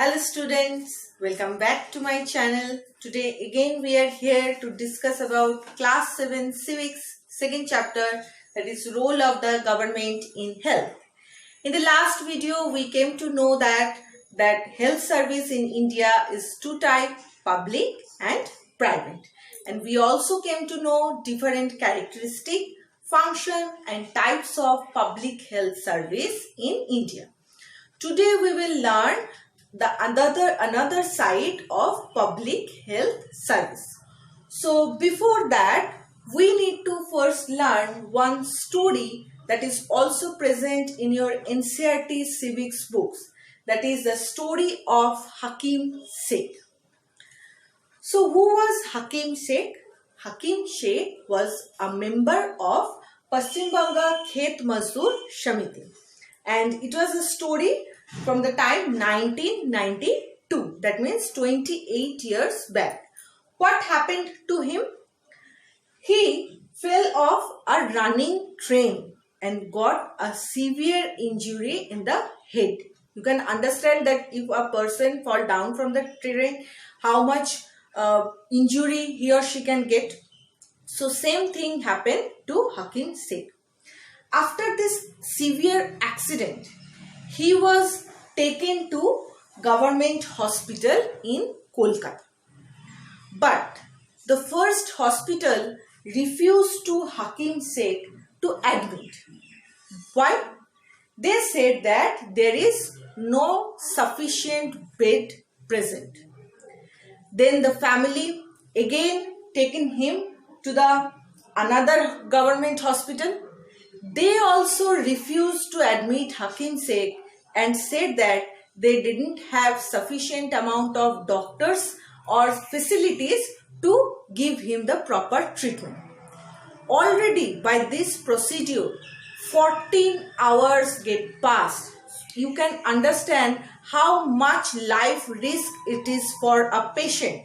Hello students, welcome back to my channel. Today again we are here to discuss about class 7 civics second chapter, that is role of the government in health. In the last video we came to know that health service in India is two types, public and private. And we also came to know different characteristic, function and types of public health service in India. Today we will learn the another side of public health service. So before that, we need to first learn one story that is also present in your NCERT civics books. That is the story of Hakim Sheikh. So who was Hakim Sheikh? Hakim Sheikh was a member of Paschim Banga Khet Mazdoor Samiti. And it was a story from the time 1992. That means 28 years back. What happened to him? He fell off a running train and got a severe injury in the head. You can understand that if a person fall down from the train, how much injury he or she can get. So same thing happened to Hakim Sheikh. After this severe accident, he was taken to government hospital in Kolkata. But the first hospital refused to Hakim Sheikh to admit. Why? They said that there is no sufficient bed present. Then the family again taken him to the another government hospital. They also refused to admit Hakim Sheikh and said that they didn't have sufficient amount of doctors or facilities to give him the proper treatment. Already by this procedure, 14 hours get passed. You can understand how much life risk it is for a patient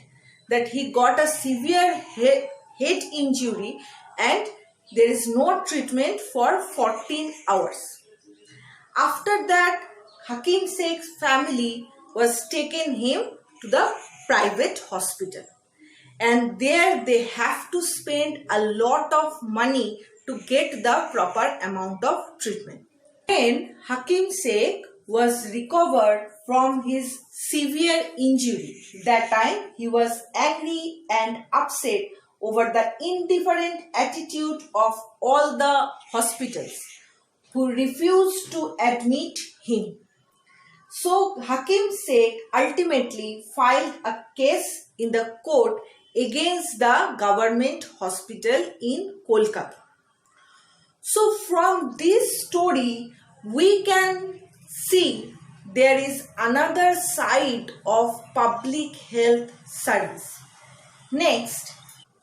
that he got a severe head injury and there is no treatment for 14 hours. After that, Hakim Sheikh's family was taken him to the private hospital. And there they have to spend a lot of money to get the proper amount of treatment. When Hakim Sheikh was recovered from his severe injury, that time he was angry and upset over the indifferent attitude of all the hospitals who refused to admit him. So Hakim Sheikh ultimately filed a case in the court against the government hospital in Kolkata. So from this story, we can see there is another side of public health service. Next,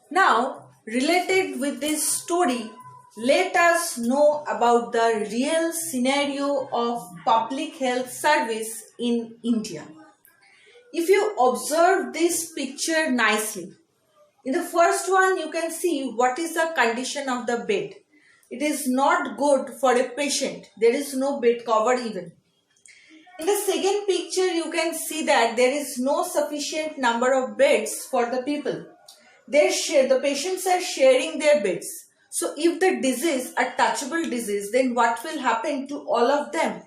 now related with this story, let us know about the real scenario of public health service in India. If you observe this picture nicely, in the first one you can see what is the condition of the bed. It is not good for a patient. There is no bed cover even. In the second picture you can see that there is no sufficient number of beds for the people. The patients are sharing their beds. So if the disease, a touchable disease, then what will happen to all of them?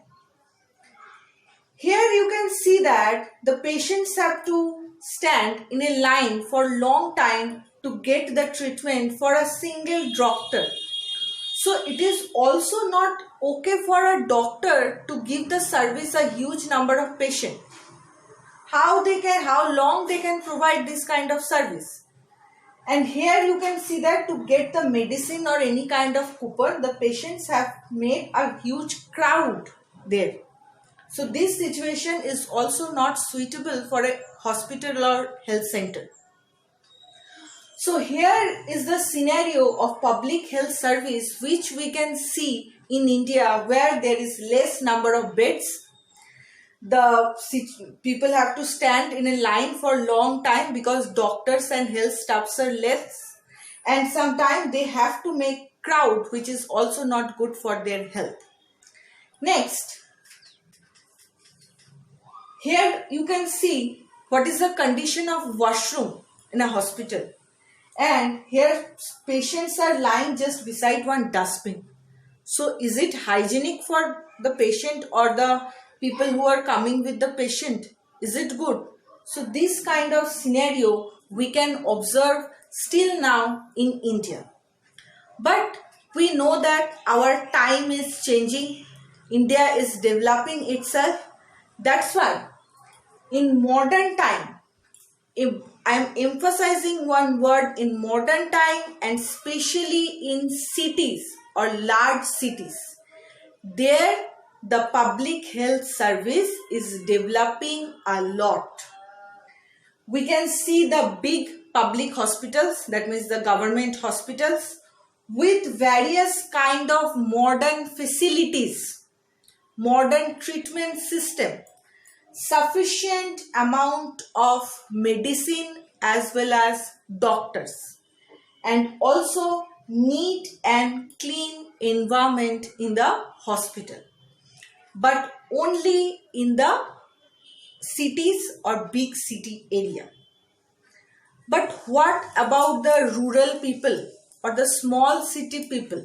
Here you can see that the patients have to stand in a line for long time to get the treatment for a single doctor. So it is also not okay for a doctor to give the service a huge number of patients. How long they can provide this kind of service? And here you can see that to get the medicine or any kind of coupon, the patients have made a huge crowd there. So this situation is also not suitable for a hospital or health center. So here is the scenario of public health service which we can see in India where there is less number of beds. The people have to stand in a line for a long time because doctors and health staffs are less. And sometimes they have to make crowd, which is also not good for their health. Next, Here you can see what is the condition of washroom in a hospital. And here patients are lying just beside one dustbin. So is it hygienic for the patient or the people who are coming with the patient? Is it good? So this kind of scenario we can observe still now in India. But we know that our time is changing. India is developing itself. That's why in modern time, if I am emphasizing one word, in modern time and especially in cities or large cities, there the public health service is developing a lot. We can see the big public hospitals, that means the government hospitals, with various kind of modern facilities, modern treatment system, sufficient amount of medicine as well as doctors, and also neat and clean environment in the hospital, but only in the cities or big city area. But what about the rural people or the small city people?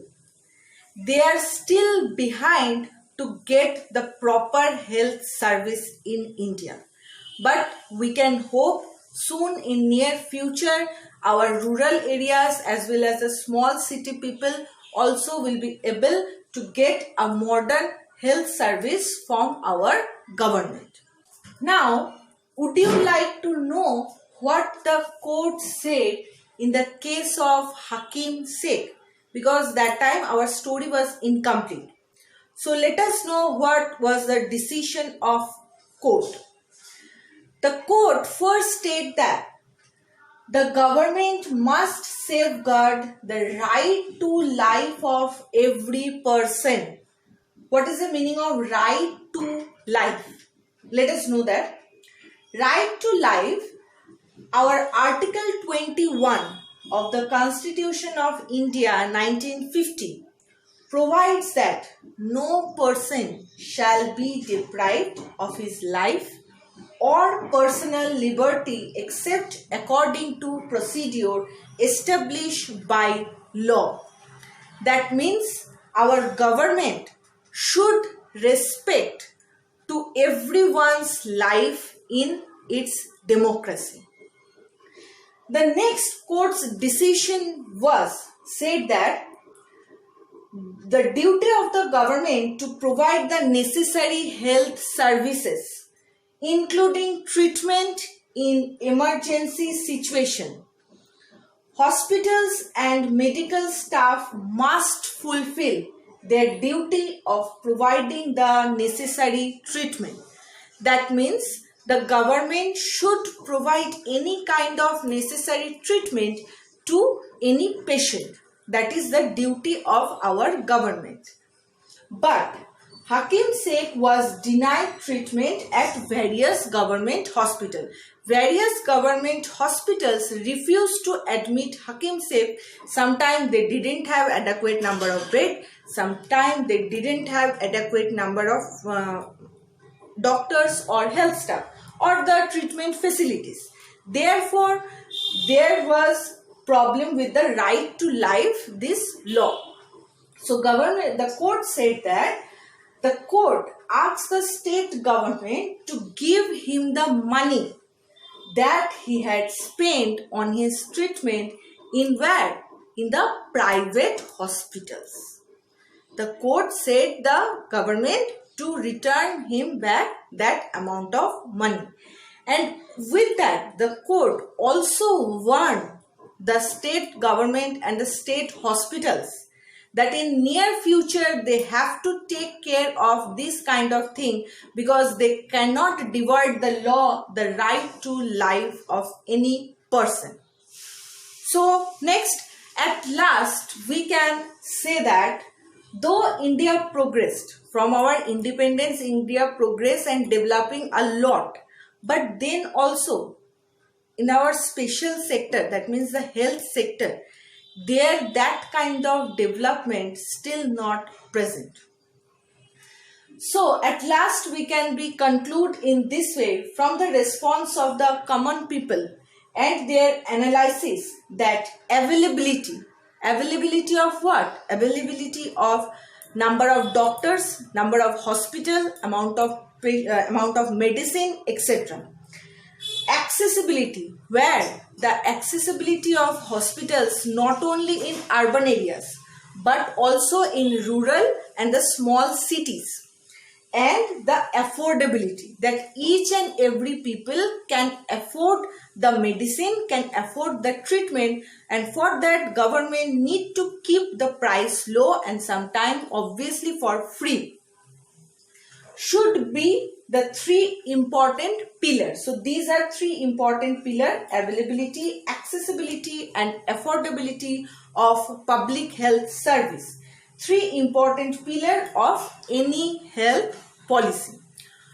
They are still behind to get the proper health service in India. But we can hope soon in near future our rural areas as well as the small city people also will be able to get a modern health service from our government. Now, would you like to know what the court said in the case of Hakim Sheikh? Because that time our story was incomplete. So let us know what was the decision of court. The court first stated that the government must safeguard the right to life of every person. What is the meaning of right to life? Let us know that. Right to life, our Article 21 of the Constitution of India 1950 provides that no person shall be deprived of his life or personal liberty except according to procedure established by law. That means our government should respect to everyone's life in its democracy. The next court's decision was said that the duty of the government to provide the necessary health services, including treatment in emergency situation. Hospitals and medical staff must fulfill their duty of providing the necessary treatment. That means the government should provide any kind of necessary treatment to any patient. That is the duty of our government. But Hakim Sheikh was denied treatment at various government hospitals. Various government hospitals refused to admit Hakim Sheikh. Sometimes they didn't have adequate number of beds. Sometimes they didn't have adequate number of doctors or health staff or the treatment facilities. Therefore, there was problem with the right to life, this law. So the court said that the court asked the state government to give him the money that he had spent on his treatment in where? In the private hospitals. The court said the government to return him back that amount of money. And with that, the court also warned the state government and the state hospitals that in near future they have to take care of this kind of thing because they cannot divide the law, the right to life of any person. So next, at last we can say that though India progressed, from our independence India progressed and developing a lot, but then also in our special sector, that means the health sector, there that kind of development still not present. So at last we can be conclude in this way from the response of the common people and their analysis that availability of what? Availability of number of doctors, number of hospital, amount of medicine, etc. Accessibility, where the accessibility of hospitals not only in urban areas but also in rural and the small cities, and the affordability, that each and every people can afford the medicine, can afford the treatment, and for that government need to keep the price low and sometimes obviously for free, should be the three important pillars. So these are three important pillars: availability, accessibility and affordability of public health service. Three important pillars of any health policy.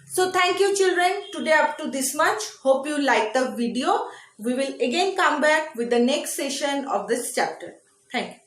So thank you children, today up to this much. Hope you like the video. We will again come back with the next session of this chapter. Thank you.